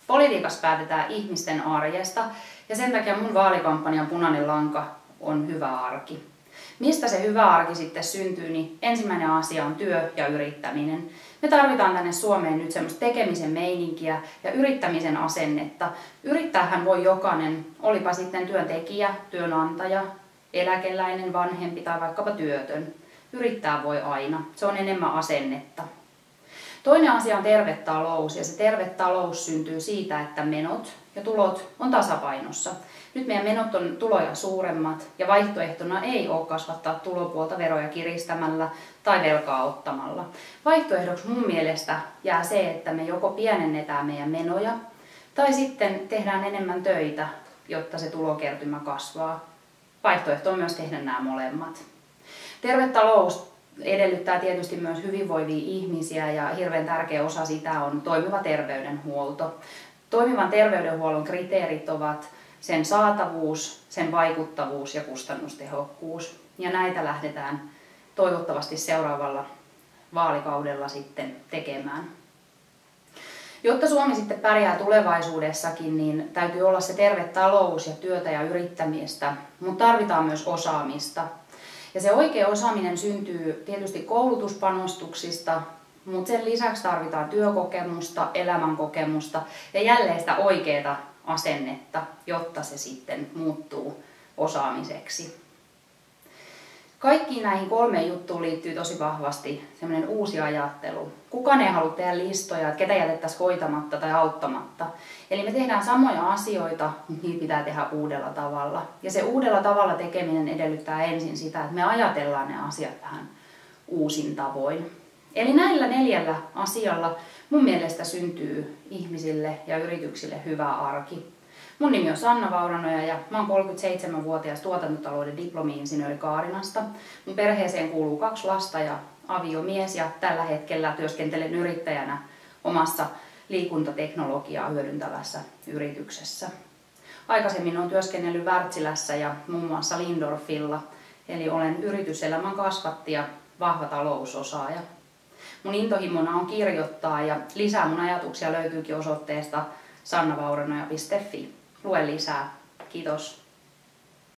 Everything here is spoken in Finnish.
Politiikassa päätetään ihmisten arjesta ja sen takia mun vaalikampanjan punainen lanka on hyvä arki. Mistä se hyvä arki sitten syntyy, niin ensimmäinen asia on työ ja yrittäminen. Me tarvitaan tänne Suomeen nyt semmoista tekemisen meininkiä ja yrittämisen asennetta. Yrittäähän voi jokainen, olipa sitten työntekijä, työnantaja, eläkeläinen, vanhempi tai vaikkapa työtön. Yrittää voi aina. Se on enemmän asennetta. Toinen asia on terve talous, ja se terve talous syntyy siitä, että menot ja tulot on tasapainossa. Nyt meidän menot on tuloja suuremmat ja vaihtoehtona ei ole kasvattaa tulopuolta veroja kiristämällä tai velkaa ottamalla. Vaihtoehdoksi mun mielestä jää se, että me joko pienennetään meidän menoja tai sitten tehdään enemmän töitä, jotta se tulokertymä kasvaa. Vaihtoehto on myös tehdä nämä molemmat. Terve talous edellyttää tietysti myös hyvinvoivia ihmisiä ja hirveän tärkeä osa sitä on toimiva terveydenhuolto. Toimivan terveydenhuollon kriteerit ovat sen saatavuus, sen vaikuttavuus ja kustannustehokkuus. Ja näitä lähdetään toivottavasti seuraavalla vaalikaudella sitten tekemään. Jotta Suomi sitten pärjää tulevaisuudessakin, niin täytyy olla se terve talous ja työtä ja yrittämistä, mutta tarvitaan myös osaamista. Ja se oikea osaaminen syntyy tietysti koulutuspanostuksista, mutta sen lisäksi tarvitaan työkokemusta, elämänkokemusta ja jälleen sitä oikeaa asennetta, jotta se sitten muuttuu osaamiseksi. Kaikkiin näihin 3 juttuun liittyy tosi vahvasti semmoinen uusi ajattelu. Kukaan ei halua tehdä listoja, että ketä jätettäisiin hoitamatta tai auttamatta. Eli me tehdään samoja asioita, mutta niitä pitää tehdä uudella tavalla. Ja se uudella tavalla tekeminen edellyttää ensin sitä, että me ajatellaan ne asiat vähän uusin tavoin. Eli näillä 4 asialla mun mielestä syntyy ihmisille ja yrityksille hyvä arki. Mun nimi on Sanna Vauranoja ja mä oon 37-vuotias tuotantotalouden diplomi-insinööri Kaarinasta. Mun perheeseen kuuluu 2 lasta ja aviomies ja tällä hetkellä työskentelen yrittäjänä omassa liikuntateknologiaa hyödyntävässä yrityksessä. Aikaisemmin olen työskennellyt Wärtsilässä ja muun muassa Lindorfilla, eli olen yrityselämän kasvatti ja vahva talousosaaja. Mun intohimona on kirjoittaa ja lisää mun ajatuksia löytyykin osoitteesta sannavauranoja.fi. Lue lisää. Kiitos.